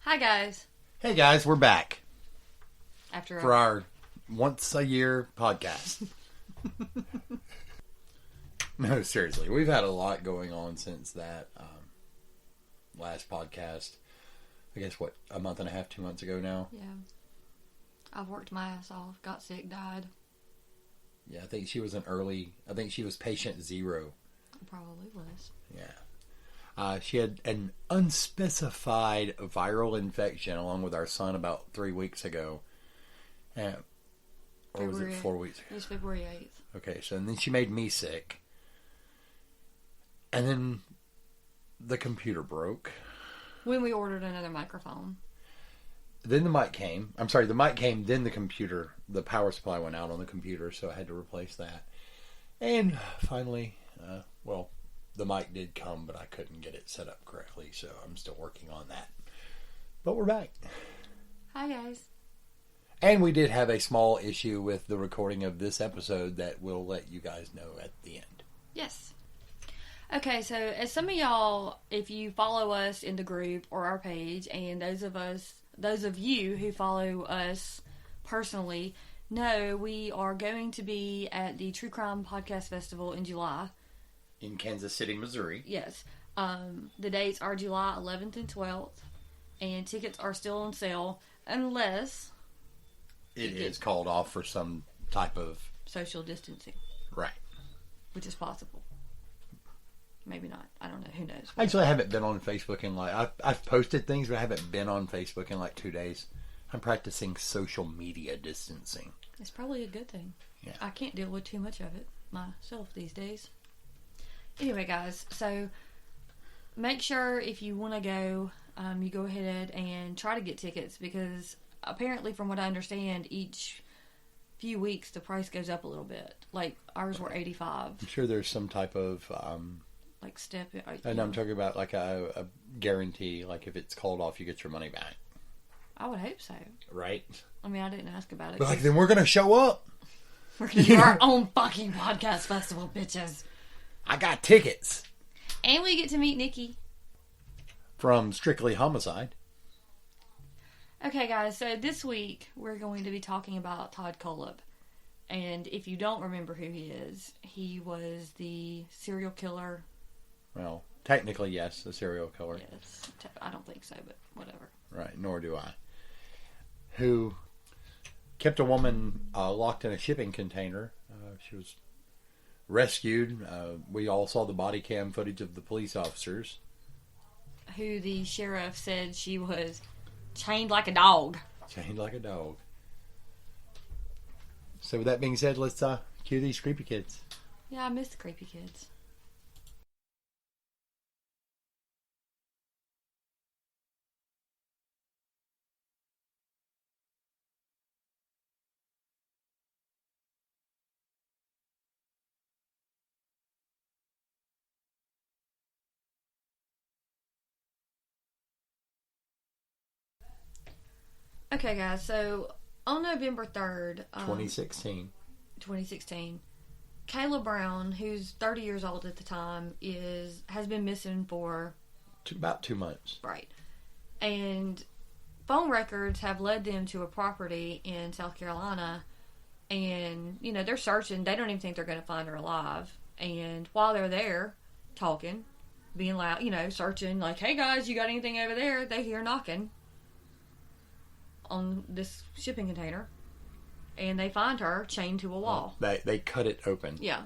Hi, guys. Hey guys, we're back For our once a year podcast. No, seriously, we've had a lot going on since that last podcast. I guess a month and a half, 2 months ago now. Yeah. I've worked my ass off, got sick, died. Yeah, I think she was patient 0. Probably was. Yeah. She had an unspecified viral infection along with our son about 3 weeks ago. Or was it 4 weeks ago? It was February 8th. Okay, so then she made me sick. And then the computer broke. When we ordered another microphone. Then the mic came. I'm sorry, the mic came, then the power supply went out on the computer, so I had to replace that. And finally, the mic did come, but I couldn't get it set up correctly, so I'm still working on that. But we're back. Hi, guys. And we did have a small issue with the recording of this episode that we'll let you guys know at the end. Yes. Okay, so as some of y'all, if you follow us in the group or our page, and those of you who follow us personally know, we are going to be at the True Crime Podcast Festival in July. In Kansas City, Missouri. Yes. The dates are July 11th and 12th, and tickets are still on sale unless it is called off for some type of social distancing. Right. Which is possible. Maybe not. I don't know. Who knows? Actually, I haven't been on Facebook in I've posted things, but I haven't been on Facebook in 2 days. I'm practicing social media distancing. It's probably a good thing. Yeah. I can't deal with too much of it myself these days. Anyway, guys, so make sure if you want to go, you go ahead and try to get tickets, because apparently, from what I understand, each few weeks the price goes up a little bit. Like ours were $85. I'm sure there's some type of step. And I'm talking about a guarantee. Like if it's called off, you get your money back. I would hope so. Right. I mean, I didn't ask about it. But then we're gonna show up. We're gonna do our own fucking podcast festival, bitches. I got tickets. And we get to meet Nikki from Strictly Homicide. Okay, guys, so this week we're going to be talking about Todd Kohlhepp. And if you don't remember who he was the serial killer. Well, technically, yes, a serial killer. Yes, I don't think so, but whatever. Right, nor do I. Who kept a woman locked in a shipping container. She was rescued. We all saw the body cam footage of the police officers. Who the sheriff said she was chained like a dog. Chained like a dog. So with that being said, let's cue these creepy kids. Yeah, I miss the creepy kids. Okay, guys, so on November 3rd, 2016, Kayla Brown, who's 30 years old at the time, has been missing for about 2 months. Right. And phone records have led them to a property in South Carolina, and, they're searching. They don't even think they're going to find her alive. And while they're there, talking, being loud, searching, like, hey guys, you got anything over there? They hear knocking on this shipping container, and they find her chained to a wall. They cut it open. Yeah.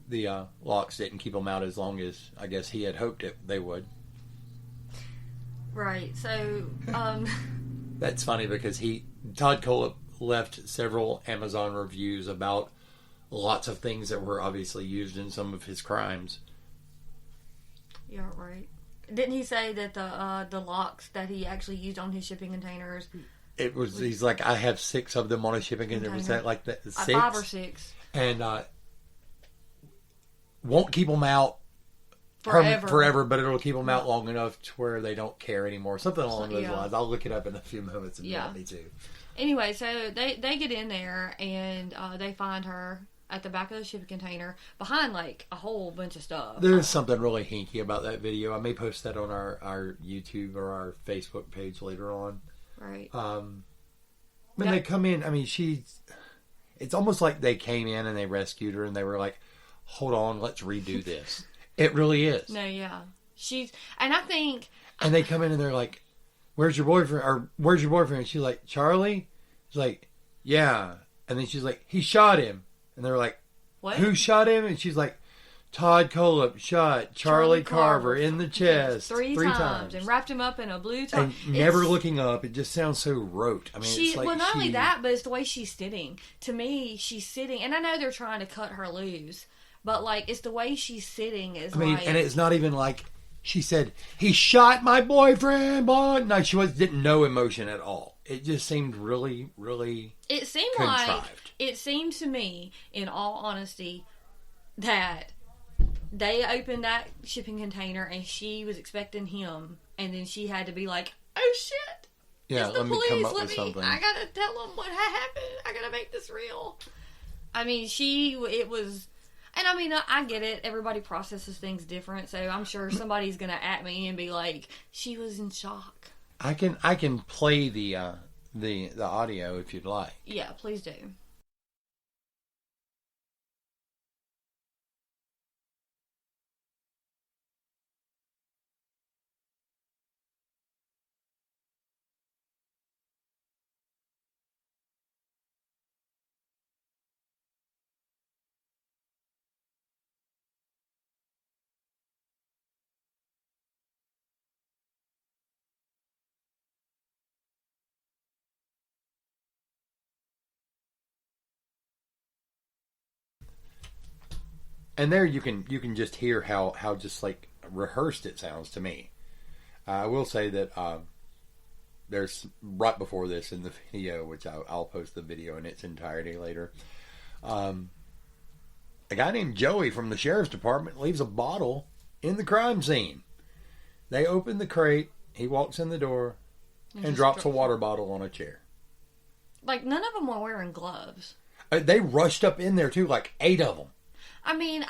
The locks didn't keep them out as long as I guess he had hoped they would. Right. So that's funny because Todd Kohlhepp left several Amazon reviews about lots of things that were obviously used in some of his crimes. Yeah, right. Didn't he say that the locks that he actually used on his shipping containers? He's like, I have 6 of them on a shipping container. Was that like that? 6? 5 or 6. And won't keep them out forever, but it'll keep them out long enough to where they don't care anymore. Something along those lines. I'll look it up in a few moments if you want me to. Anyway, so they get in there and they find her at the back of the shipping container behind like a whole bunch of stuff. There's something really hinky about that video. I may post that on our YouTube or our Facebook page later on. Right. When they come in, I mean, it's almost like they came in and they rescued her and they were like, hold on, let's redo this. It really is. No, yeah. And I think... And they come in and they're like, where's your boyfriend? Or where's your boyfriend? And she's like, Charlie? She's like, yeah. And then she's like, he shot him. And they're like, what? Who shot him? And she's like, Todd Kohlhepp shot Charlie Carver in the chest three times and wrapped him up in a blue top. And never looking up. It just sounds so rote. I mean, it's like not only that, but it's the way she's sitting. To me, she's sitting, and I know they're trying to cut her loose, but like it's the way she's sitting is. I mean, and it's not even like she said he shot my boyfriend. But no, she didn't know emotion at all. It just seemed really, really. It seemed contrived. like it seemed to me, in all honesty, that they opened that shipping container and she was expecting him, and then she had to be like, "Oh shit! Yeah, it's the let police. me come up with something. I gotta tell them what happened. I gotta make this real." I mean, it was, and I mean, I get it. Everybody processes things different, so I'm sure somebody's gonna at me and be like, "She was in shock." I can play the audio if you'd like. Yeah, please do. And there you can just hear how just like rehearsed it sounds to me. I will say that there's right before this in the video, which I'll post the video in its entirety later. A guy named Joey from the sheriff's department leaves a bottle in the crime scene. They open the crate. He walks in the door and drops a water bottle on a chair. Like, none of them were wearing gloves. They rushed up in there too, like 8 of them. I mean,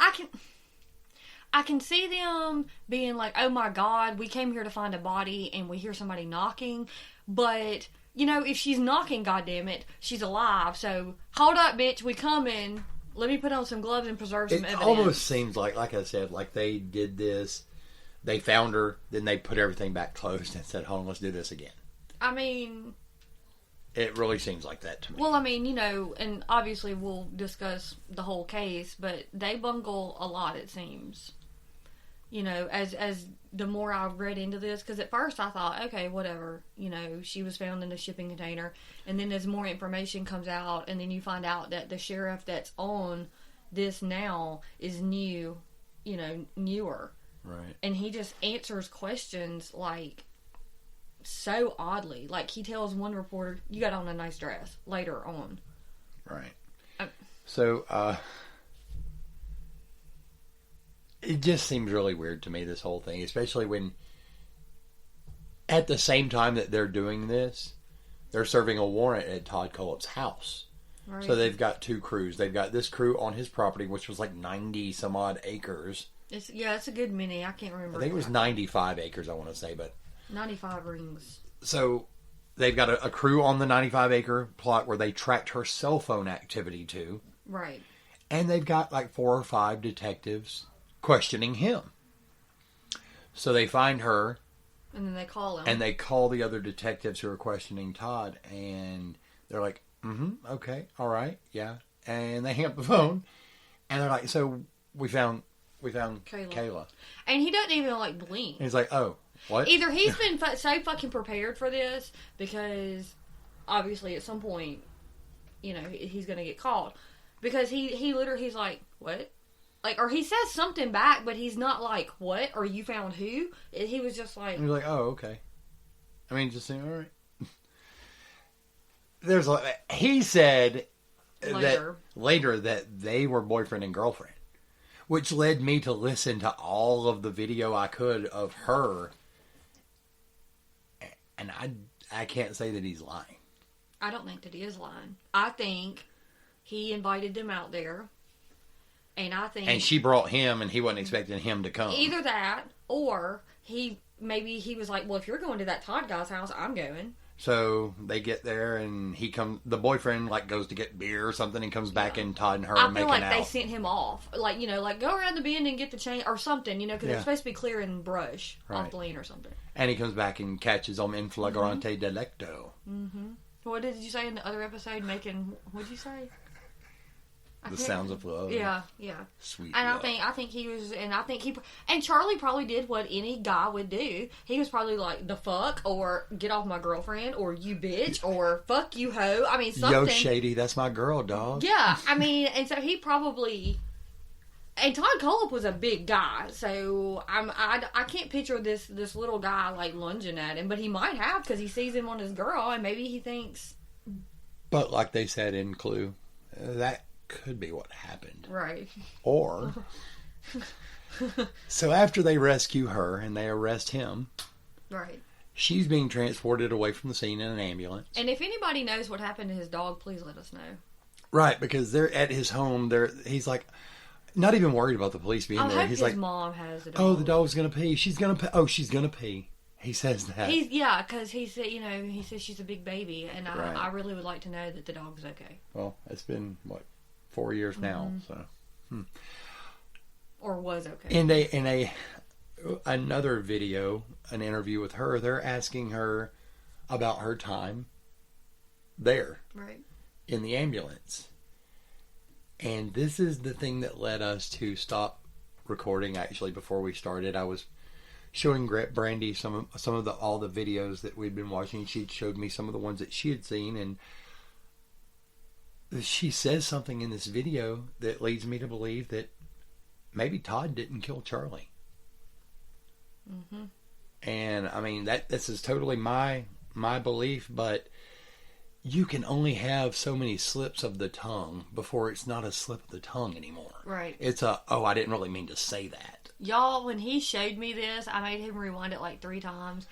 I can see them being like, "Oh my God, we came here to find a body and we hear somebody knocking." But, you know, if she's knocking, goddammit, she's alive. So, hold up, bitch, we coming. Let me put on some gloves and preserve some evidence. It almost seems like I said, like they did this, they found her, then they put everything back closed and said, hold on, let's do this again. I mean... It really seems like that to me. Well, I mean, you know, and obviously we'll discuss the whole case, but they bungle a lot, it seems. You know, as the more I've read into this, because at first I thought, okay, whatever, you know, she was found in a shipping container, and then as more information comes out, and then you find out that the sheriff that's on this now is new, you know, newer. Right. And he just answers questions, like, so oddly. Like, he tells one reporter, "You got on a nice dress," later on. Right. So, it just seems really weird to me, this whole thing, especially when at the same time that they're doing this, they're serving a warrant at Todd Kohlhepp's house. Right. So they've got 2 crews. They've got this crew on his property, which was like 90 some odd acres. It's a good many. I can't remember. I think it was 95 acres, I want to say, but 95 rings. So they've got a crew on the 95 acre plot where they tracked her cell phone activity to. Right. And they've got like 4 or 5 detectives questioning him. So they find her. And then they call him. And they call the other detectives who are questioning Todd. And they're like, okay, all right, yeah. And they hang up the phone. And they're like, so we found Kayla. And he doesn't even like blink. And he's like, oh. What? Either he's been so fucking prepared for this because obviously at some point, you know, he's going to get caught. Because he literally, he's like, what? Like, or he says something back, but he's not like, what? Or you found who? He was just like... And he's like, oh, okay. I mean, just saying, all right. He said later that they were boyfriend and girlfriend. Which led me to listen to all of the video I could of her. And I can't say that he's lying. I don't think that he is lying. I think he invited them out there And I think... And she brought him, and he wasn't expecting him to come. Either that, or maybe he was like, well, if you're going to that Todd guy's house, I'm going. So they get there, and the boyfriend like goes to get beer or something, and comes back, and Todd and her are making out. I feel like they sent him off, like, you know, like go around the bend and get the chain or something, you know, because they're supposed to be clearing brush off the lane or something. And he comes back and catches them in flagrante delicto. Mm-hmm. What did you say in the other episode? What'd you say? The sounds of love. Yeah. Sweet and love. I think and Charlie probably did what any guy would do. He was probably like, the fuck, or get off my girlfriend, or you bitch, or fuck you hoe. I mean, something. Yo, Shady, that's my girl, dog. Yeah, I mean, and so he probably... And Todd Kohlhepp was a big guy, so I can't picture this little guy like lunging at him, but he might have, because he sees him on his girl, and maybe he thinks... But like they said in Clue, that could be what happened. Right. Or... So after they rescue her and they arrest him... Right. She's being transported away from the scene in an ambulance. And if anybody knows what happened to his dog, please let us know. Right, because they're at his home. He's like... Not even worried about the police being there. He's like, mom has the dog. Oh, the dog's gonna pee. She's gonna pee. Oh, she's gonna pee. He says that. Because he said, he says she's a big baby, and I really would like to know that the dog's okay. Well, it's been 4 years now, so. Or was okay. In another video, an interview with her, they're asking her about her time there, right, in the ambulance. And this is the thing that led us to stop recording. Actually, before we started, I was showing Brandy some of all the videos that we'd been watching. She showed me some of the ones that she had seen, and she says something in this video that leads me to believe that maybe Todd didn't kill Charlie. Mm-hmm. And I mean this is totally my belief, but you can only have so many slips of the tongue before it's not a slip of the tongue anymore. Right. It's I didn't really mean to say that. Y'all, when he showed me this, I made him rewind it like 3 times.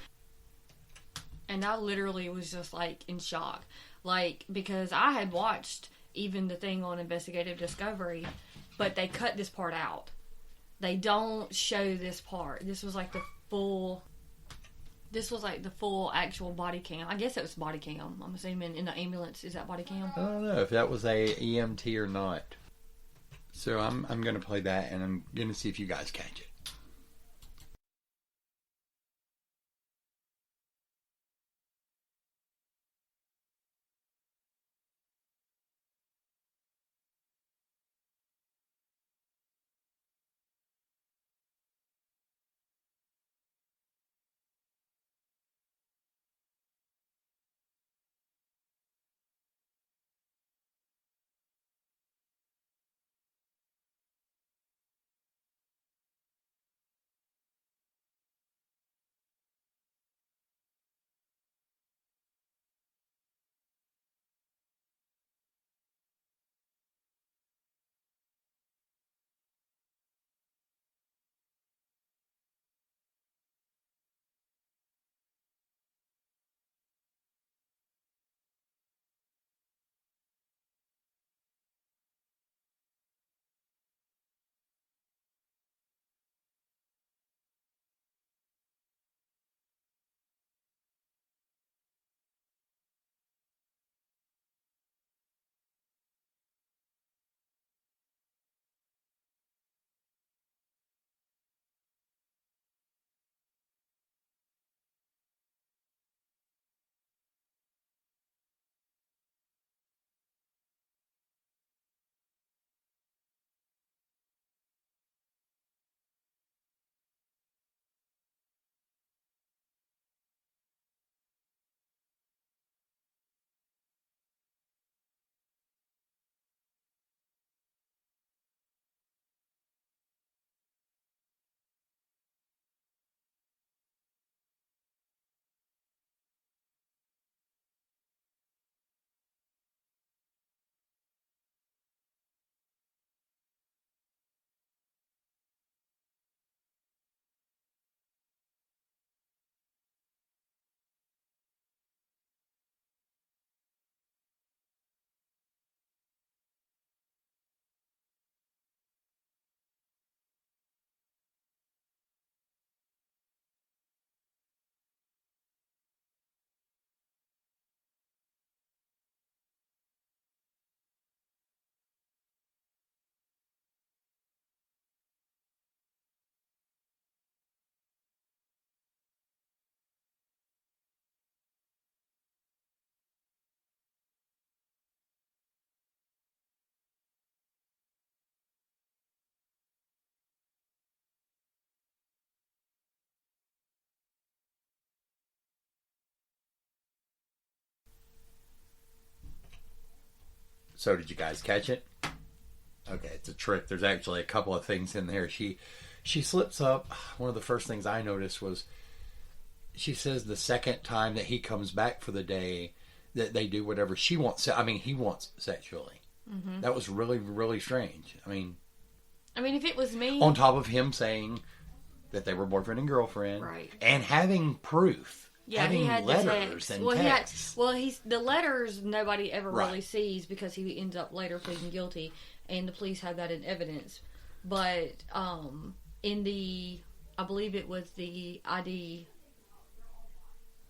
And I literally was just like in shock. Like, because I had watched even the thing on Investigative Discovery, but they cut this part out. They don't show this part. This was like the full actual body cam. I guess it was body cam. I'm assuming in the ambulance, is that body cam? I don't know if that was a EMT or not. So I'm going to play that, and I'm going to see if you guys catch it. So did you guys catch it? Okay, it's a trick. There's actually a couple of things in there. She slips up. One of the first things I noticed was she says the second time that he comes back for the day that they do whatever she wants. I mean, he wants sexually. Mm-hmm. That was really, really strange. I mean, if it was me... On top of him saying that they were boyfriend and girlfriend. Right. And having proof. Yeah, having he had letters the and texts. texts. The letters nobody ever really sees because he ends up later pleading guilty, and the police have that in evidence. But in the... I believe it was the ID...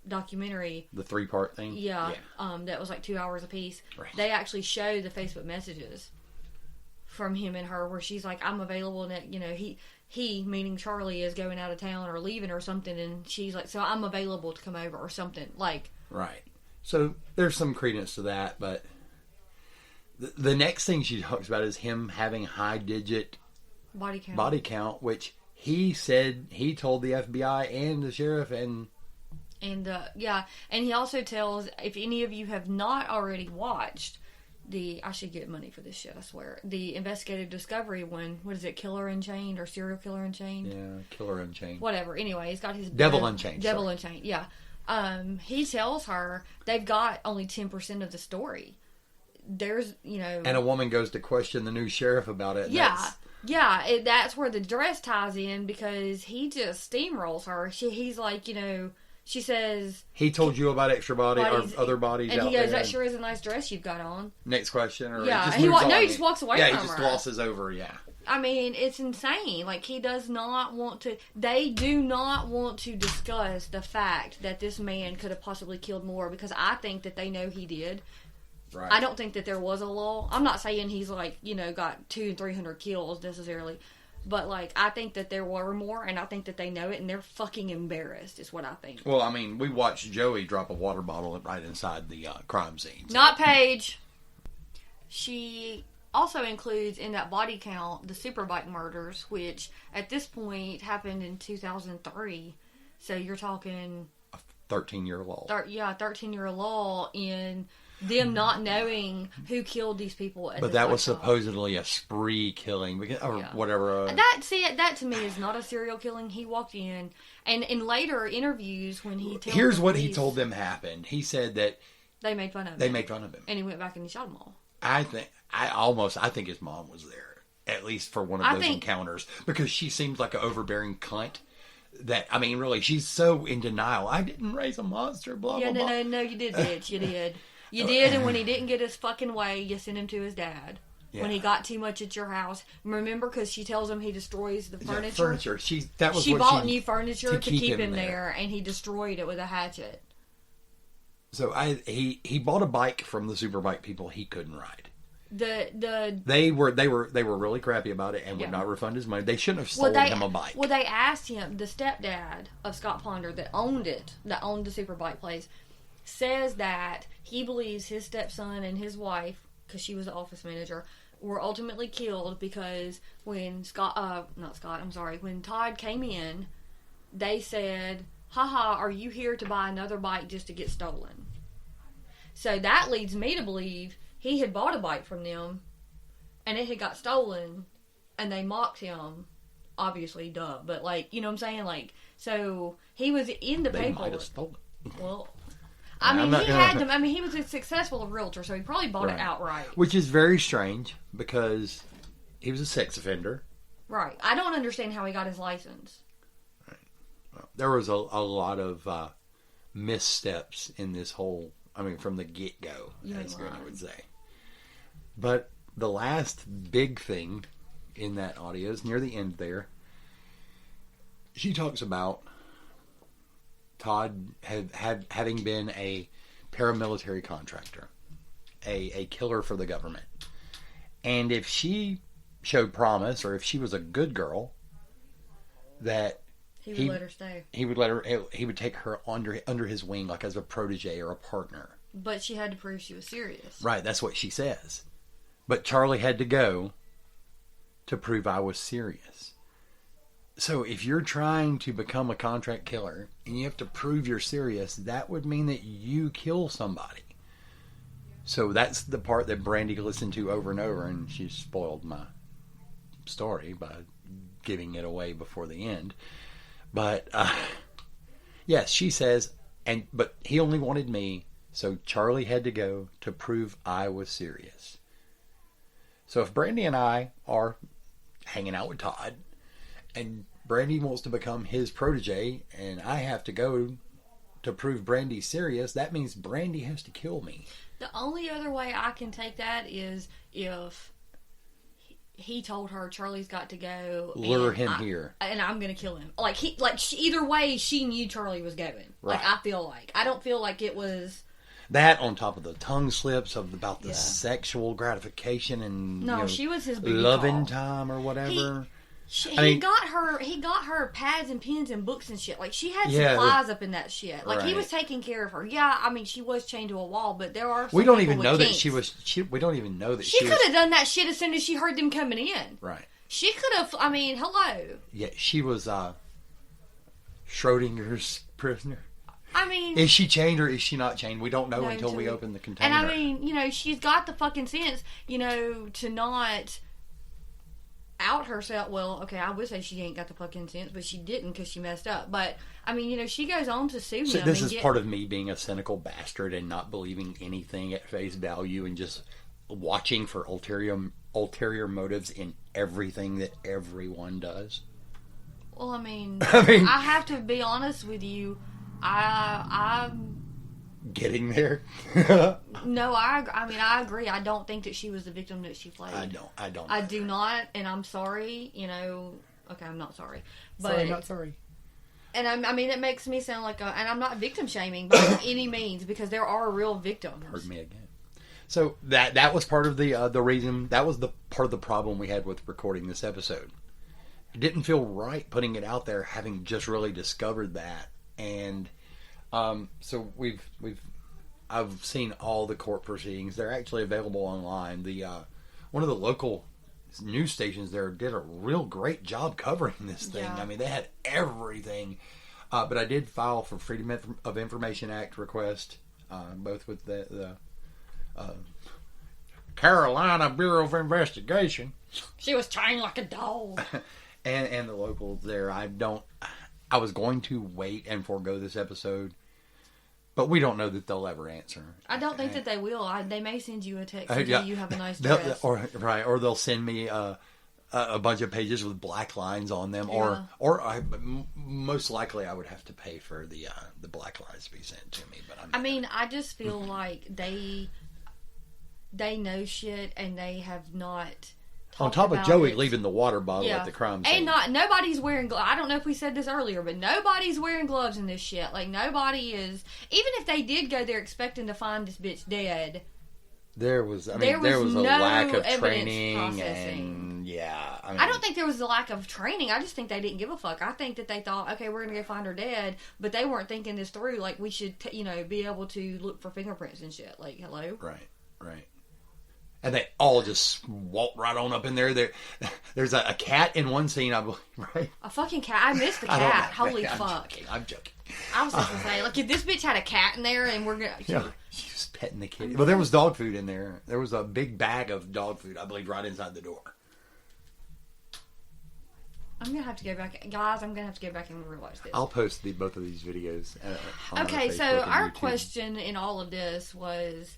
documentary, the 3-part thing, that was like 2 hours apiece. Right. They actually show the Facebook messages from him and her where she's like, I'm available, and he meaning Charlie is going out of town or leaving or something, and she's like, so I'm available to come over or something, like, right. So there's some credence to that, but the next thing she talks about is him having high digit body count, which he said he told the FBI and the sheriff and he also tells, if any of you have not already watched I should get money for this shit, I swear, the investigative discovery one, what is it, Killer Unchained or Serial Killer Unchained? Yeah, Killer Unchained. Whatever, anyway, he's got his... Devil Unchained. Yeah. He tells her they've got only 10% of the story. There's, And a woman goes to question the new sheriff about it. That's where the dress ties in, because he just steamrolls her. He's like, she says... He told you about extra body or other bodies and out he goes, there. that sure is a nice dress you've got on. Next question? Or yeah, he just walks away from her. Yeah, he just glosses over, yeah. I mean, it's insane. Like, he does not want to... They do not want to discuss the fact that this man could have possibly killed more, because I think that they know he did. Right. I don't think that there was a law. I'm not saying he's, like, got 200 and 300 kills necessarily. But, like, I think that there were more, and I think that they know it, and they're fucking embarrassed, is what I think. Well, I mean, we watched Joey drop a water bottle right inside the crime scene. So. Not Paige. She also includes in that body count the Superbike murders, which at this point happened in 2003. So you're talking... A 13-year lull. 13-year lull in... them not knowing who killed these people. But that was supposedly a spree killing, or whatever. That to me is not a serial killing. He walked in, and in later interviews when he tells here's what he told them happened. He said that they made fun of him. They made fun of him, and he went back and he shot them all. I think his mom was there, at least for one of those encounters, because she seems like an overbearing cunt. That, I mean, really, she's so in denial. I didn't raise a monster. Blah blah blah. No, you did, bitch. You did. You did, and when he didn't get his fucking way, you sent him to his dad. Yeah. When he got too much at your house. Remember, because she tells him he destroys the furniture? She bought new furniture to keep him there, and he destroyed it with a hatchet. So he bought a bike from the Superbike people he couldn't ride. They were really crappy about it and would not refund his money. They shouldn't have sold him a bike. Well, they asked him, the stepdad of Scott Ponder that owned the Superbike place, says that he believes his stepson and his wife, because she was the office manager, were ultimately killed because when when Todd came in, they said, haha, are you here to buy another bike just to get stolen? So that leads me to believe he had bought a bike from them and it had got stolen and they mocked him. Obviously, duh. But, like, you know what I'm saying? Like, so he was in the paperwork. They might have stolen it. Well... I mean, he had them. I mean, he was a successful realtor, so he probably bought it outright. Which is very strange, because he was a sex offender. Right. I don't understand how he got his license. Right. Well, there was a lot of missteps in this whole, from the get-go, as Granny would say. But the last big thing in that audio is near the end there. She talks about Todd having been a paramilitary contractor, a killer for the government. And if she showed promise, or if she was a good girl, that he would let her stay. He would take her under his wing, like as a protege or a partner. But she had to prove she was serious. Right, that's what she says. But Charlie had to go to prove I was serious. So if you're trying to become a contract killer and you have to prove you're serious, that would mean that you kill somebody. So that's the part that Brandy listened to over and over, and she spoiled my story by giving it away before the end. But yes, she says, but he only wanted me, so Charlie had to go to prove I was serious. So if Brandy and I are hanging out with Todd, and Brandy wants to become his protege, and I have to go to prove Brandy's serious, that means Brandy has to kill me. The only other way I can take that is if he told her Charlie's got to go, lure him here, and I'm gonna kill him. Either way, she knew Charlie was going. Right. I don't feel like it was that on top of the tongue slips about the sexual gratification and she was his booty loving call. Time or whatever. He got her pads and pens and books and shit. Like, she had supplies up in that shit. Like, he was taking care of her. Yeah, I mean, she was chained to a wall, but there are some we don't even with know kinks. that she was. We don't even know that she could have done that shit as soon as she heard them coming in. Right. She could have. I mean, hello. Yeah, she was Schrodinger's prisoner. I mean, is she chained or is she not chained? We don't know until we open the container. And I mean, she's got the fucking sense, to not out herself. Well, okay, I would say she ain't got the fucking sense, but she didn't because she messed up. But I mean, she goes on to sue him. This is part of me being a cynical bastard and not believing anything at face value and just watching for ulterior motives in everything that everyone does. Well, I mean, I have to be honest with you. I'm getting there. No, I agree. I don't think that she was the victim that she played. I don't. I do not, and I'm sorry. Okay, I'm not sorry, but sorry, not sorry. And I mean, it makes me sound like and I'm not victim shaming by any means because there are real victims. Heard me again. So that was part of the reason. That was the part of the problem we had with recording this episode. It didn't feel right putting it out there, having just really discovered that. And so I've seen all the court proceedings. They're actually available online. The one of the local news stations there did a real great job covering this thing. Yeah. I mean, they had everything. But I did file for Freedom of Information Act request, both with the Carolina Bureau of Investigation. She was trained like a dog. and the locals there. I was going to wait and forego this episode, but we don't know that they'll ever answer. I don't think that they will. They may send you a text and tell you have a nice dress. Or they'll send me a bunch of pages with black lines on them, or most likely I would have to pay for the black lines to be sent to me. But I just feel like they know shit and they have not. On top of Joey leaving the water bottle at the crime scene. And nobody's wearing gloves. I don't know if we said this earlier, but nobody's wearing gloves in this shit. Like, nobody is. Even if they did go there expecting to find this bitch dead. There was a lack of training. And, I don't think there was a lack of training. I just think they didn't give a fuck. I think that they thought, okay, we're going to go find her dead. But they weren't thinking this through. Like, we should, be able to look for fingerprints and shit. Like, hello? Right. And they all just walk right on up in there. There's a cat in one scene, I believe, right? A fucking cat. I missed the cat. Holy fuck. I'm joking. I was just going to say, like, if this bitch had a cat in there and we're going to... Yeah, she was petting the kitty. Well, there was dog food in there. There was a big bag of dog food, I believe, right inside the door. I'm going to have to go back. Guys, I'm going to have to go back and rewatch this. I'll post both of these videos on Okay, our so our YouTube. Question in all of this was...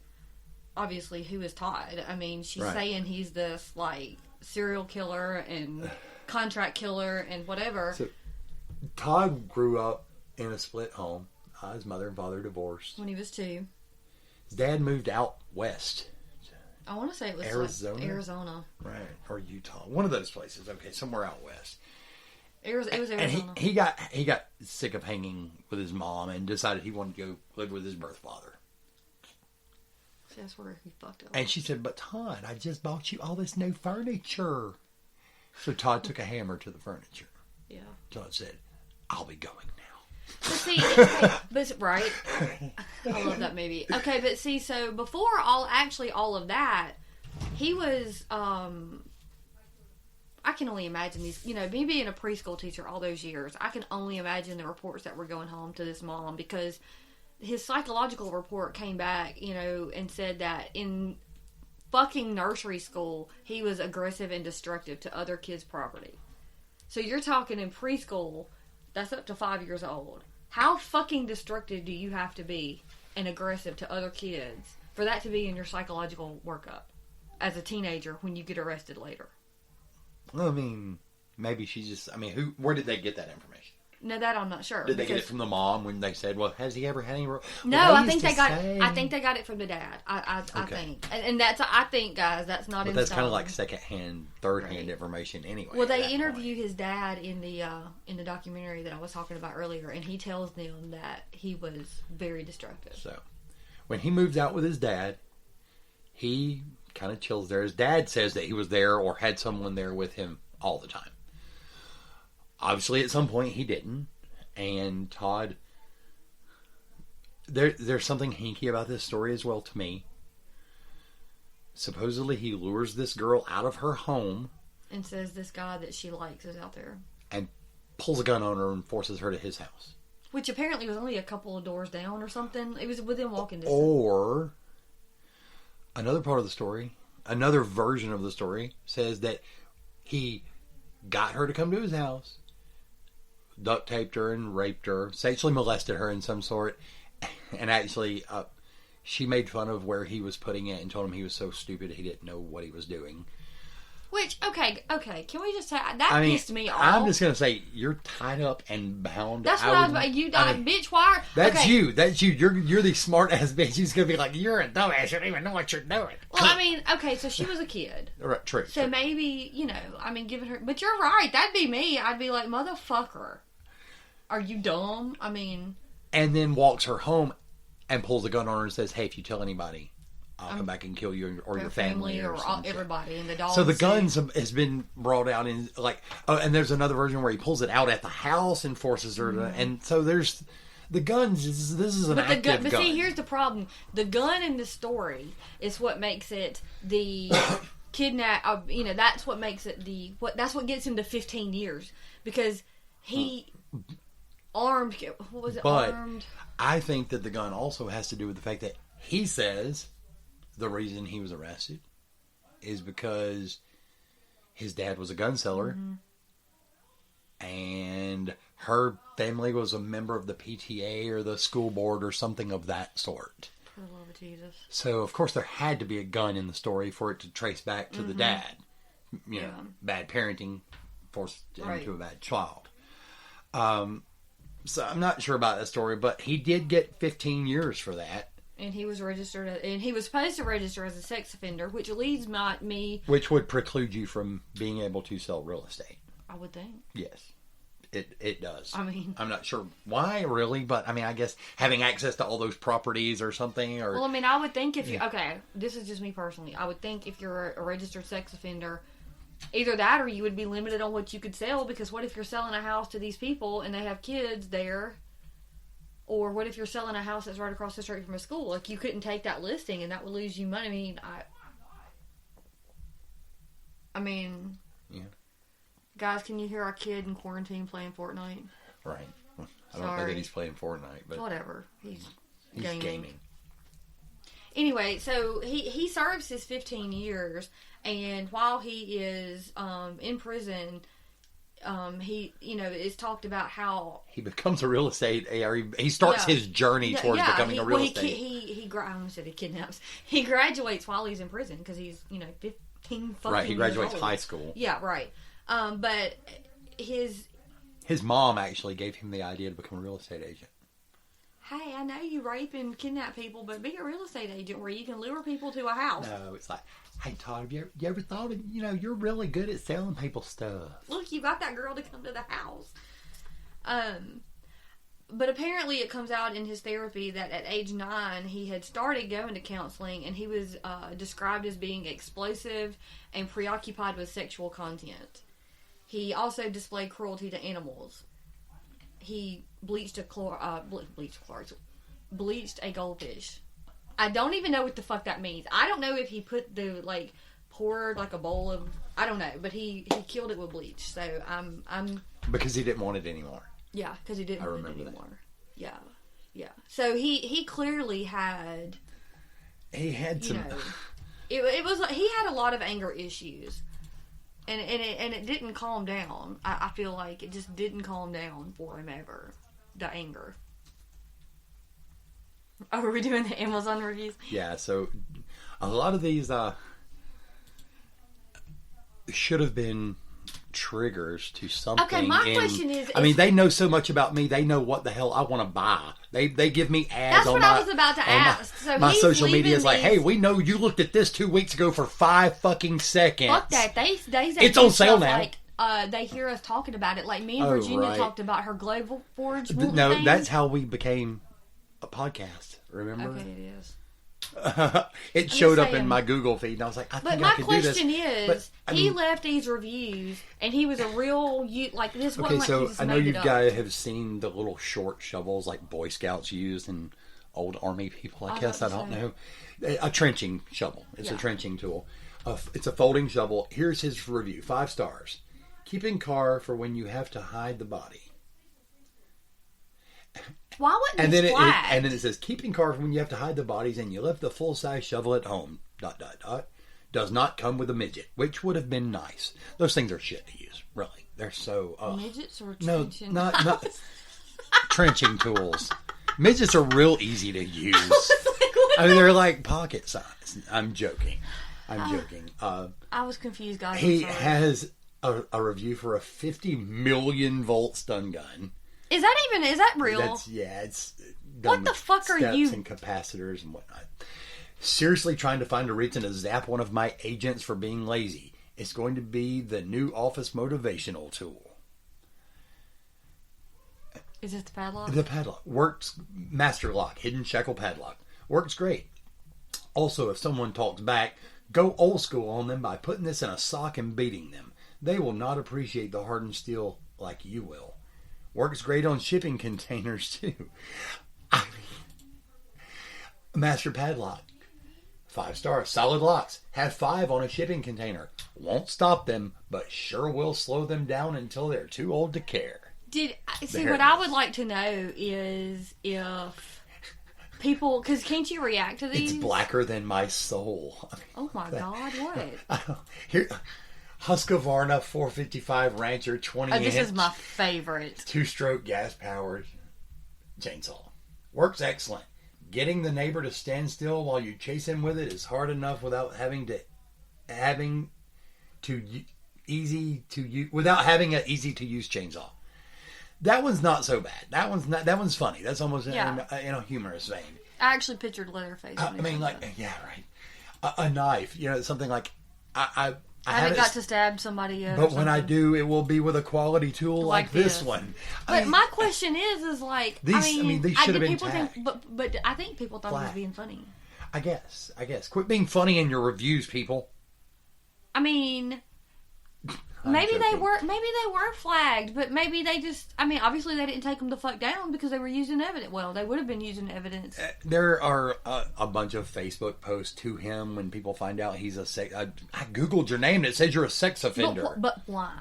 Obviously, who is Todd? I mean, she's saying he's this, like, serial killer and contract killer and whatever. So, Todd grew up in a split home. His mother and father divorced. When he was 2. His dad moved out west. I want to say it was Arizona. Right. Or Utah. One of those places. Okay, somewhere out west. It was Arizona. And he got sick of hanging with his mom and decided he wanted to go live with his birth father. That's where he fucked up. And she said, but Todd, I just bought you all this new furniture. So Todd took a hammer to the furniture. Yeah. Todd said, I'll be going now. But see, right? I love that movie. Okay, but see, so before all of that, he was, I can only imagine these, me being a preschool teacher all those years, I can only imagine the reports that were going home to this mom because his psychological report came back, and said that in fucking nursery school, he was aggressive and destructive to other kids' property. So you're talking in preschool, that's up to 5 years old. How fucking destructive do you have to be and aggressive to other kids for that to be in your psychological workup as a teenager when you get arrested later? Well, I mean, maybe she just... I mean, where did they get that information? No, that I'm not sure. Did they get it from the mom when they said, "Well, has he ever had any?" No, I think they got. I think they got it from the dad. I think, and that's. I think, guys, that's not. But in that's stone. kind of like secondhand, thirdhand information, anyway. Well, they interview his dad in the documentary that I was talking about earlier, and he tells them that he was very destructive. So, when he moves out with his dad, he kind of chills there. His dad says that he was there or had someone there with him all the time. Obviously, at some point, he didn't. And Todd... There's something hinky about this story as well to me. Supposedly, he lures this girl out of her home. And says this guy that she likes is out there. And pulls a gun on her and forces her to his house. Which apparently was only a couple of doors down or something. It was within walking distance. Or, another part of the story, another version of the story, says that he got her to come to his house, duct taped her and raped her, sexually molested her in some sort, and actually she made fun of where he was putting it and told him he was so stupid he didn't know what he was doing. Which, okay, can we just say, that pissed me off. I'm just going to say, you're tied up and bound. That's what I was about. Bitch, why? That's you. You're the smart ass bitch. She's going to be like, you're a dumbass. You don't even know what you're doing. Well, I mean, okay, so she was a kid. Right, true. So maybe, giving her, but you're right. That'd be me. I'd be like, motherfucker. Are you dumb? I mean. And then walks her home and pulls a gun on her and says, hey, if you tell anybody, I'll come back and kill you or your family or everybody and the dog. So the guns has been brought out in and there's another version where he pulls it out at the house and forces her to, and so there's the guns. This is an active gun. But see, here's the problem: the gun in the story is what makes it the kidnap. That's what makes it that's what gets him to 15 years because he armed. What was it? But armed. I think that the gun also has to do with the fact that he says. The reason he was arrested is because his dad was a gun seller and her family was a member of the PTA or the school board or something of that sort. For the love of Jesus. So, of course, there had to be a gun in the story for it to trace back to the dad. Bad parenting forced him to a bad child. So, I'm not sure about that story, but he did get 15 years for that. And he was registered, and he was supposed to register as a sex offender, which leads me... Which would preclude you from being able to sell real estate. I would think. Yes, it does. I mean... I'm not sure why, really, but, I mean, I guess having access to all those properties or something, or... Well, I mean, I would think if you... Okay, this is just me personally. I would think if you're a registered sex offender, either that or you would be limited on what you could sell, because what if you're selling a house to these people and they have kids there... Or what if you're selling a house that's right across the street from a school? Like, you couldn't take that listing and that would lose you money. I mean... Yeah. Guys, can you hear our kid in quarantine playing Fortnite? Right. I don't know that he's playing Fortnite, but... Whatever. He's gaming. gaming. Anyway, so he serves his 15 years, and while he is in prison... he, it's talked about how he becomes a real estate, or he starts his journey towards becoming a real estate. I almost said he kidnaps. He graduates while he's in prison because he's 15 fucking right. He graduates years high school. Yeah, right. But his mom actually gave him the idea to become a real estate agent. Hey, I know you rape and kidnap people, but be a real estate agent where you can lure people to a house. No, it's like, hey, Todd, have you ever thought of, you're really good at selling people stuff. Look, you got that girl to come to the house. But apparently it comes out in his therapy that at age 9, he had started going to counseling, and he was described as being explosive and preoccupied with sexual content. He also displayed cruelty to animals. He bleached a goldfish. I don't even know what the fuck that means. I don't know if he put poured a bowl of, I don't know, but he killed it with bleach. So I'm because he didn't want it anymore. Yeah, because he didn't want it anymore. That. Yeah. Yeah. So he clearly had. He had some. It was like he had a lot of anger issues, and it didn't calm down. I feel like it just didn't calm down for him ever. The anger. Oh, are we doing the Amazon reviews? Yeah. So a lot of these should have been triggers to something. Okay, my question is... I mean, they know so much about me. They know what the hell I want to buy. They give me ads. That's what I was about to ask. So my social media is like, these... hey, we know you looked at this 2 weeks ago for 5 fucking seconds. Fuck that. They it's on sale now. Like, they hear us talking about it. Like me and Virginia talked about her Global Forge. No, that's how we became a podcast. Remember? Okay, it is. It showed up in my Google feed, and I was like, I think I could do this. But my question is, he left these reviews, and he was a real like this. Okay, wasn't so like he just I know made you it up. guys have seen the little short shovels like Boy Scouts used and old Army people. I guess I don't know. A trenching shovel. It's a trenching tool. It's a folding shovel. Here's his review: 5 stars. Keeping car for when you have to hide the body. Why wouldn't this flag? And then it says, keeping car when you have to hide the bodies and you left the full-size shovel at home, ... does not come with a midget, which would have been nice. Those things are shit to use, really. They're so... Midgets or trenching? No, not trenching tools. Midgets are real easy to use. I mean, they're like pocket size. I'm joking. I was confused, guys. He has a review for a 50 million volt stun gun. Is that real? It's what the fuck are you? Steps and capacitors and whatnot. Seriously trying to find a reason to zap one of my agents for being lazy. It's going to be the new office motivational tool. Is it the padlock? The padlock. Works, master lock, hidden shackle padlock. Works great. Also, if someone talks back, go old school on them by putting this in a sock and beating them. They will not appreciate the hardened steel like you will. Works great on shipping containers, too. I mean, master padlock. 5 stars. Solid locks. Have 5 on a shipping container. Won't stop them, but sure will slow them down until they're too old to care. What I would like to know is if people... Because can't you react to these? It's blacker than my soul. Oh, my God. What? Here... Husqvarna 455 Rancher 20 inch. This is my favorite. 2-stroke gas powered chainsaw. Works excellent. Getting the neighbor to stand still while you chase him with it is hard enough without having an easy to use chainsaw. That one's not so bad. That one's funny. That's almost in a humorous vein. I actually pictured Leatherface. I mean, like, yeah, right. A knife, something like I haven't got to stab somebody yet. But when I do, it will be with a quality tool like this one. But my question is like, these should have been tagged. But I think people thought it was being funny. I guess. Quit being funny in your reviews, people. I mean, maybe they were flagged, but maybe they just. I mean, obviously they didn't take them the fuck down because they were using evidence. Well, they would have been using evidence. There are a bunch of Facebook posts to him when people find out he's a sex. I googled your name and it says you're a sex offender. But why?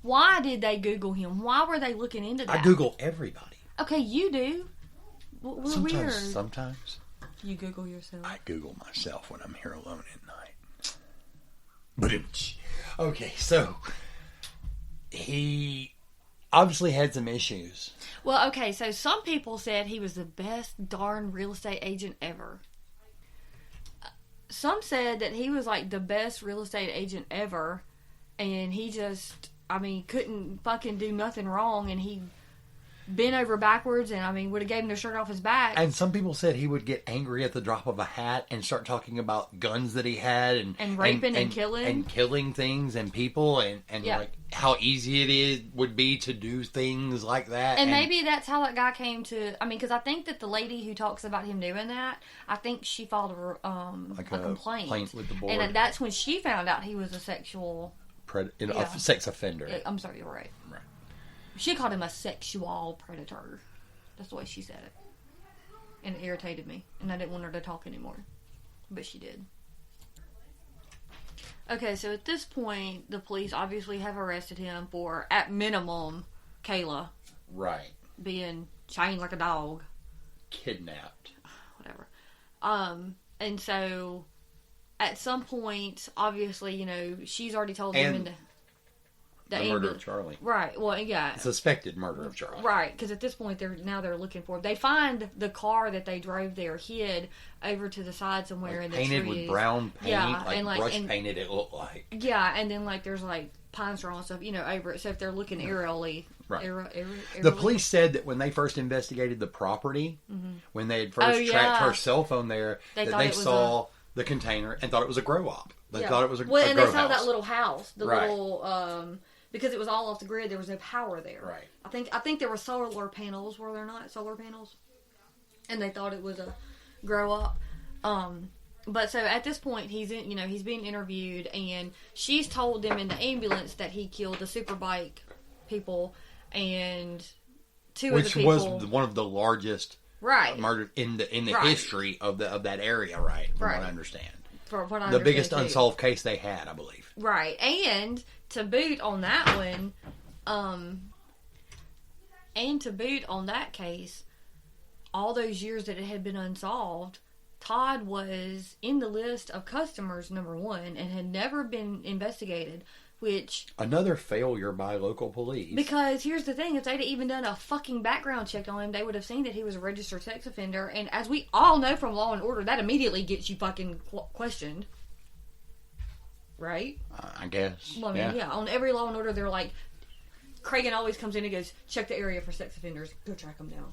Why did they Google him? Why were they looking into that? I Google everybody. Okay, you do. We're weird. Sometimes. You Google yourself. I Google myself when I'm here alone at night. But okay, so he obviously had some issues. Well, okay, so some people said he was the best darn real estate agent ever. Some said that he was like the best real estate agent ever, and he just, couldn't fucking do nothing wrong, and he bent over backwards and, would have gave him the shirt off his back. And some people said he would get angry at the drop of a hat and start talking about guns that he had and raping and killing. And killing things and people and like how easy it would be to do things like that. And maybe that's how that guy came to, because I think that the lady who talks about him doing that, I think she filed a complaint with the board. And that's when she found out he was a sexual... a sex offender. I'm sorry, you're right. Right. She called him a sexual predator. That's the way she said it. And it irritated me. And I didn't want her to talk anymore. But she did. Okay, so at this point, the police obviously have arrested him for, at minimum, Kayla. Right. Being chained like a dog. kidnapped. Whatever. And so at some point, obviously, you know, she's already told them And the murder of Charlie. Right. Well, yeah. Suspected murder of Charlie. Right, because at this point they're looking for him. They find the car that they drove there hid over to the side somewhere in the trees. Painted with brown paint, Yeah, and brush painted it looked like. Yeah, and then like there's like pine straw and stuff, you know, over it. So if they're looking aerially, Right. aerially. The police said that when they first investigated the property, when they had first tracked her cell phone there, that they saw the container and thought it was a grow op. They thought it was a grow and they saw house. that little house, the Right. little because it was all off the grid. There was no power there. Right. I think there were solar panels. Were there not solar panels? And they thought it was a grow up. But so at this point, he's being interviewed, and she's told them in the ambulance that he killed the Superbike people and two of the people. Which was one of the largest murders in the history of that area, right? From what I understand. For what I the understand biggest too. unsolved case they had, I believe. Right, and to boot on that one, and to boot on that case, all those years that it had been unsolved, Todd was in the list of customers, number one, and had never been investigated, which... Another failure by local police. Because here's the thing, if they'd even done a fucking background check on him, they would have seen that he was a registered sex offender, and as we all know from Law and Order, that immediately gets you fucking questioned. Right? I guess. Well, I mean, yeah. On every Law and Order, they're like... Cragen always comes in and goes, check the area for sex offenders, go track them down.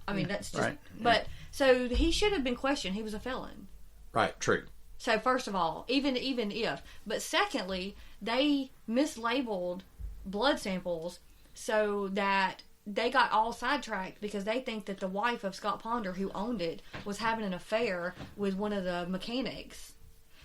I mean, that's just... Right. But, so, he should have been questioned. He was a felon. Right, true. So, first of all, even if... But secondly, they mislabeled blood samples so that they got all sidetracked because they think that the wife of Scott Ponder, who owned it, was having an affair with one of the mechanics.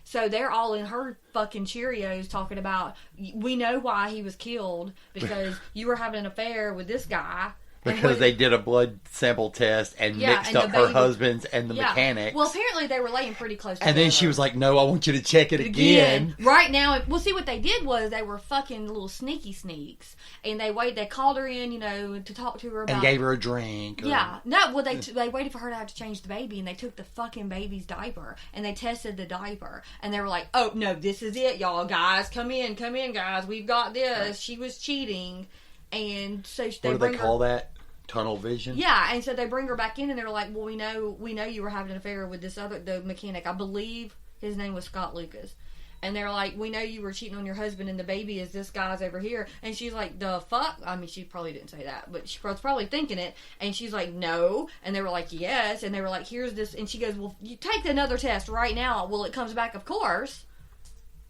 So they're all in her fucking Cheerios talking about, we know why he was killed because you were having an affair with this guy. Because they did a blood sample test and mixed up her husband's and the mechanics. Well, apparently they were laying pretty close together. And then she was like, no, I want you to check it again. Right now, well, see, what they did was they were fucking little sneaky sneaks. And they called her in, to talk to her about... And gave her a drink. Yeah. No, well, they waited for her to have to change the baby, and they took the fucking baby's diaper, and they tested the diaper. And they were like, oh, no, this is it, y'all, guys. Come in, guys. We've got this. Right. She was cheating. And so what do they call that? Tunnel vision? Yeah, and so they bring her back in, and they're like, well, we know you were having an affair with the mechanic. I believe his name was Scott Lucas. And they're like, we know you were cheating on your husband, and the baby is this guy's over here. And she's like, the fuck? I mean, she probably didn't say that, but she was probably thinking it. And she's like, no. And they were like, yes. And they were like, here's this. And she goes, well, you take another test right now. Well, it comes back, of course.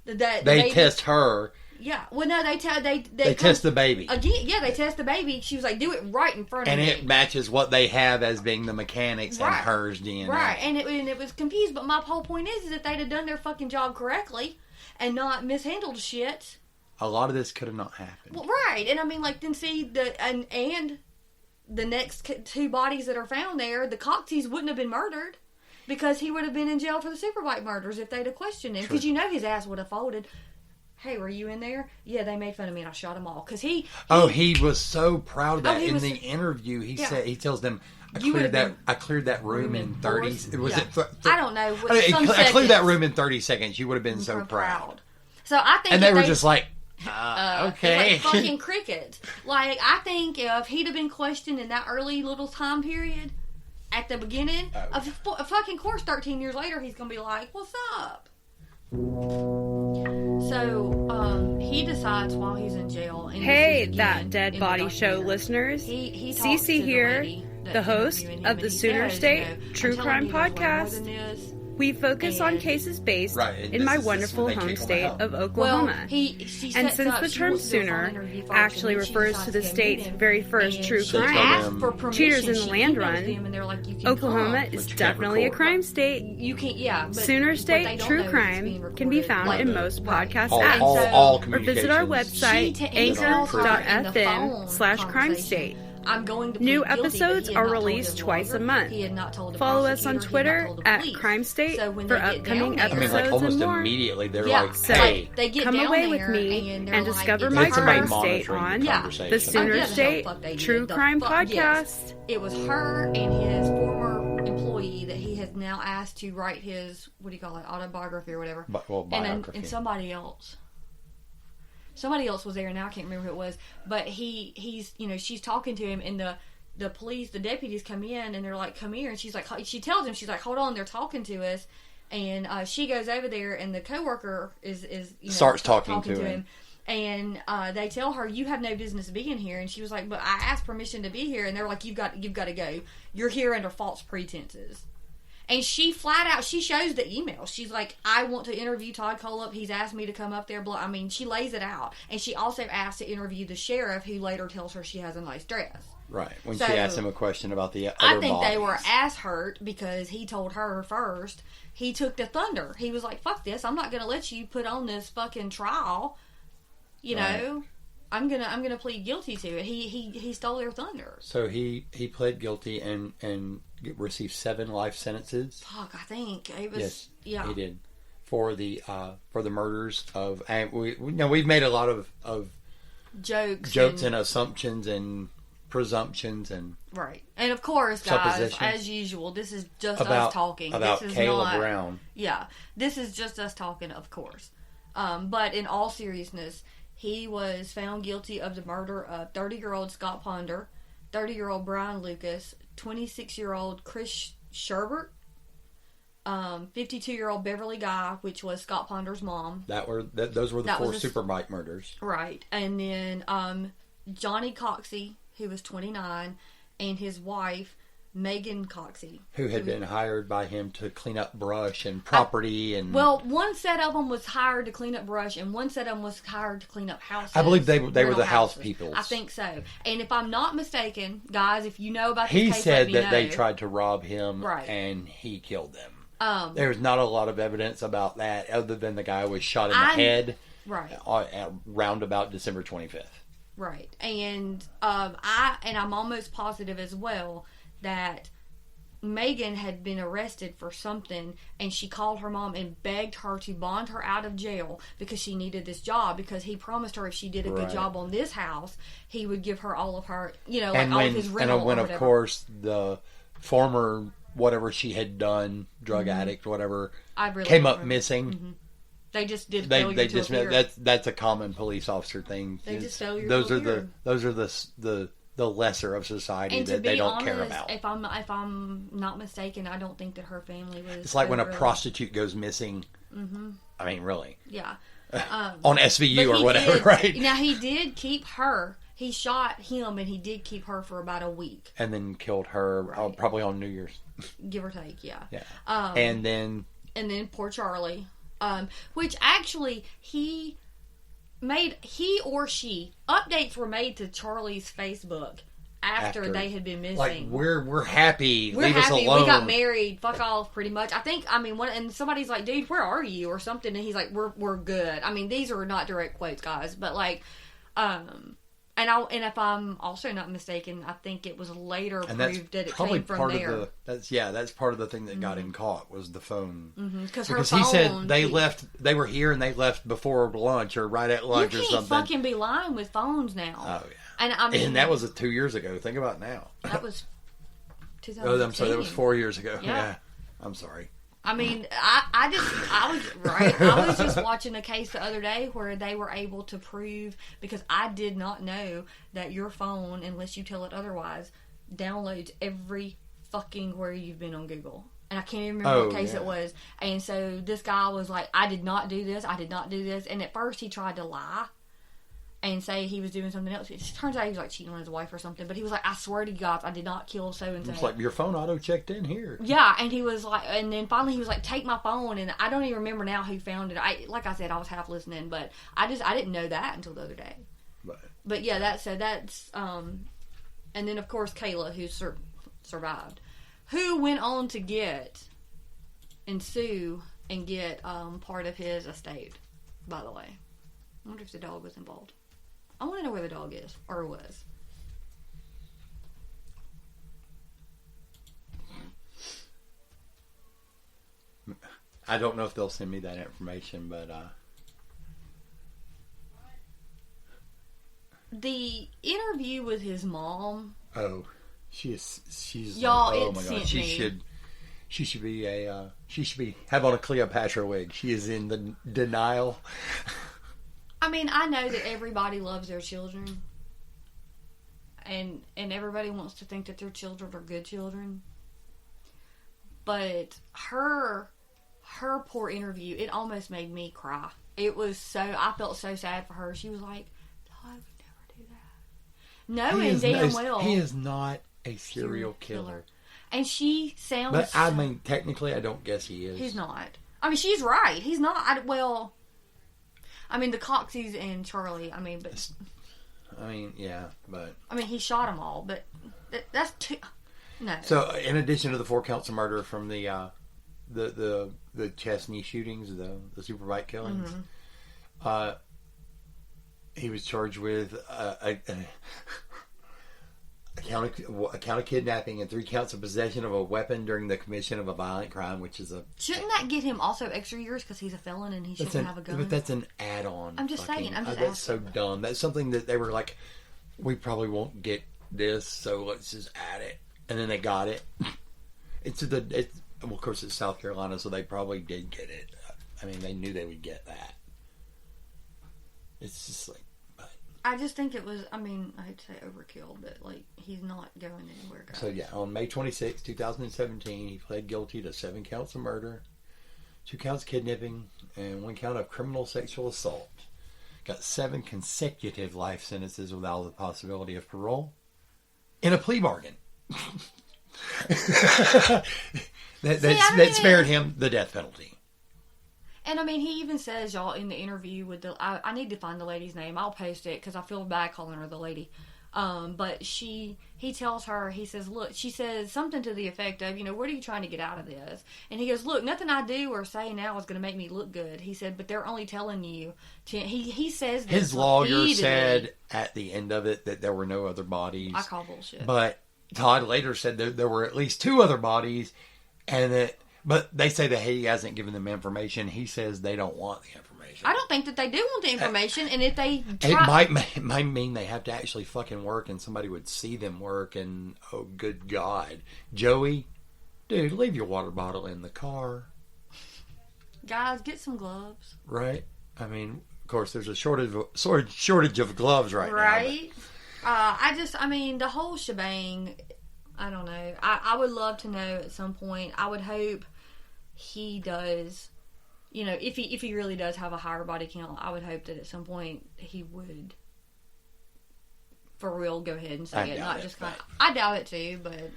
They test her. Yeah. Well, no, they test the baby. Again, yeah, they test the baby. She was like, do it right in front of me. And it matches what they have as being the mechanics and hers DNA. Right. And it was confused. But my whole point is if they'd have done their fucking job correctly and not mishandled shit. A lot of this could have not happened. Well, right. And I mean, like, then see, and the next two bodies that are found there, the Coxies wouldn't have been murdered because he would have been in jail for the Superbike murders if they'd have questioned him. Because his ass would have folded. Hey, were you in there? Yeah, they made fun of me and I shot them all. Because he was so proud of that. In the interview, he said, he tells them, I cleared that room in 30... I don't know. I cleared that room in 30 seconds. You would have been so proud. So I think... And they were just like, okay. Like fucking crickets. Like, I think if he'd have been questioned in that early little time period, at the beginning, of fucking course, 13 years later, he's going to be like, what's up? So, he decides while he's in jail... Hey, That Dead Body Show listeners. Cece here, the host of the Sooner State True Crime Podcast. We focus on cases based in my wonderful home state of Oklahoma. And since the term Sooner actually refers to the state's very first true crime, Cheaters in the Land Run, Oklahoma is definitely a crime state. Sooner State True Crime can be found in most podcast apps. Or visit our website, anchor.fm/crimestate. New episodes are released twice a month. Follow us on Twitter at Crime State for upcoming episodes almost and more. Immediately they're like, hey, come away with me and discover my crime state on the Sooner State True Crime Podcast. It was her and his former has now asked to write his, what do you call it, autobiography or whatever. Biography. And somebody else was there, and now I can't remember who it was. But he's, she's talking to him, and the police, the deputies come in, and they're like, come here. And she tells him, she's like, hold on, they're talking to us. And she goes over there, and the coworker is starts talking to him. And they tell her, you have no business being here. And she was like, but I asked permission to be here. And they're like, you've got to go. You're here under false pretenses. And she flat out, she shows the email. She's like, I want to interview Todd Kohlhepp. He's asked me to come up there. I mean, she lays it out. And she also asked to interview the sheriff, who later tells her she has a nice dress. Right. When she asked him a question about the other I think bodies. they were ass hurt because he told her first. He took the thunder. He was like, fuck this. I'm not going to let you put on this fucking trial. You know, I'm gonna plead guilty to it. He stole their thunder. So he pled guilty and received 7 life sentences. Fuck, I think it was. Yes, yeah, he did for the murders of. And we've made a lot of jokes and assumptions and presumptions and right. And of course, guys, as usual, this is just us talking about this is Caleb not, Brown. Yeah, this is just us talking, of course. But in all seriousness. He was found guilty of the murder of 30-year-old Scott Ponder, 30-year-old Brian Lucas, 26-year-old Chris Sherbert, 52-year-old Beverly Guy, which was Scott Ponder's mom. Those were the 4 Superbike murders. Right. And then Johnny Coxey, who was 29, and his wife, Megan Coxey, who had been hired by him to clean up brush and property. Well, one set of them was hired to clean up brush, and one set of them was hired to clean up houses. I believe they were the house people. I think so. And if I'm not mistaken, guys, if you know about this he case, said that they tried to rob him, right, and he killed them. There's not a lot of evidence about that, other than the guy was shot in the head, right, round about December 25th. Right, and I'm almost positive as well that Megan had been arrested for something, and she called her mom and begged her to bond her out of jail because she needed this job, because he promised her if she did a good job on this house, he would give her all of her, all of his rental. And when, of course, the former whatever she had done, drug addict, whatever, came up missing. Mm-hmm. They just did. They just that's a common police officer thing. They just failure. Those are the lesser of society that they don't care about. If I'm not mistaken, I don't think that her family was. It's like when a prostitute goes missing. Mm-hmm. I mean, really. Yeah. On SVU or whatever, right? Now he did keep her. He shot him, and he did keep her for about a week, and then killed her probably on New Year's, give or take. Yeah. Yeah. And then poor Charlie, which actually updates were made to Charlie's Facebook after they had been missing. Like, we're happy. Leave us alone. We got married. Fuck off, pretty much. And somebody's like, dude, where are you? Or something. And he's like, we're good. I mean, these are not direct quotes, guys. But like, and if I'm also not mistaken, I think it was later proved that it came from there. That's part of the thing that got him caught was the phone. Mm-hmm. Because he said they were here and they left before lunch or right at lunch or something. You can't fucking be lying with phones now. Oh yeah. And that was 2 years ago. Think about it now. That was 2015. Oh, I'm sorry. That was 4 years ago. Yeah. I'm sorry. I mean, I was just watching a case the other day where they were able to prove, because I did not know that your phone, unless you tell it otherwise, downloads every fucking where you've been on Google. And I can't even remember what case it was. And so this guy was like, I did not do this. And at first he tried to lie and say he was doing something else. It turns out he was like cheating on his wife or something. But he was like, I swear to God, I did not kill so-and-so. It's like, your phone auto-checked in here. Yeah, and he was like, and then finally he was like, take my phone. And I don't even remember now who found it. Like I said, I was half listening, but I didn't know that until the other day. But yeah, that's, and then of course Kayla, who survived, who went on to get and sue and get part of his estate, by the way. I wonder if the dog was involved. I want to know where the dog is, or was. I don't know if they'll send me that information, but the interview with his mom. Oh, she's y'all. oh it my sent God, she me. She should be have on a Cleopatra wig. She is in the denial. I mean, I know that everybody loves their children. And everybody wants to think that their children are good children. But her poor interview, it almost made me cry. It was so, I felt so sad for her. She was like, Todd would never do that. Knowing damn well. He is not a serial killer. And she sounds... But, I mean, technically, I don't guess he is. He's not. I mean, she's right. He's not. I mean, the Coxies and Charlie, I mean, but... I mean, yeah, but... I mean, he shot them all, but that's too... No. So, in addition to the 4 counts of murder from the Chesney shootings, the Superbike killings, he was charged with a count of kidnapping and 3 counts of possession of a weapon during the commission of a violent crime, which is a... Shouldn't that get him also extra years because he's a felon and he shouldn't have a gun? But that's an add-on. I'm just saying. That's so dumb. That's something that they were like, we probably won't get this, so let's just add it. And then they got it. Well, of course, it's South Carolina, so they probably did get it. I mean, they knew they would get that. It's just like... I just think it was, I mean, I hate to say overkill, but, like, he's not going anywhere, guys. So, yeah, on May 26, 2017, he pled guilty to 7 counts of murder, 2 counts of kidnapping, and 1 count of criminal sexual assault. Got 7 consecutive life sentences without the possibility of parole. In a plea bargain. that spared him the death penalty. And I mean, he even says, y'all, in the interview with I need to find the lady's name. I'll post it because I feel bad calling her the lady. But he tells her, he says, look, she says something to the effect of, what are you trying to get out of this? And he goes, look, nothing I do or say now is going to make me look good. He said, but they're only telling you. He says this. His lawyer said at the end of it that there were no other bodies. I call bullshit. But Todd later said that there were at least 2 other bodies, and that. But they say that he hasn't given them information. He says they don't want the information. I don't think that they do want the information, and if they try... It might mean they have to actually fucking work, and somebody would see them work, and oh, good God. Joey, dude, leave your water bottle in the car. Guys, get some gloves. Right? I mean, of course, there's a shortage of gloves right now. Right? I mean, the whole shebang, I don't know. I would love to know at some point. I would hope he does, if he really does have a higher body count, I would hope that at some point he would, for real, go ahead and say it. Not just kind of. I doubt it too, but.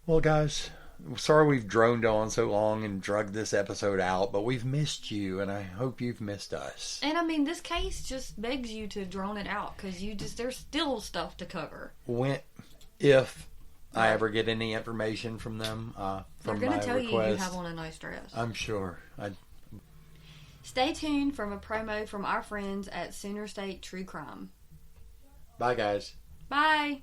Well, guys, sorry we've droned on so long and drug this episode out, but we've missed you, and I hope you've missed us. And I mean, this case just begs you to drone it out because there's still stuff to cover. If I ever get any information from them, from they're going to tell request, you have on a nice dress. I'm sure. Stay tuned from a promo from our friends at Sooner State True Crime. Bye, guys. Bye.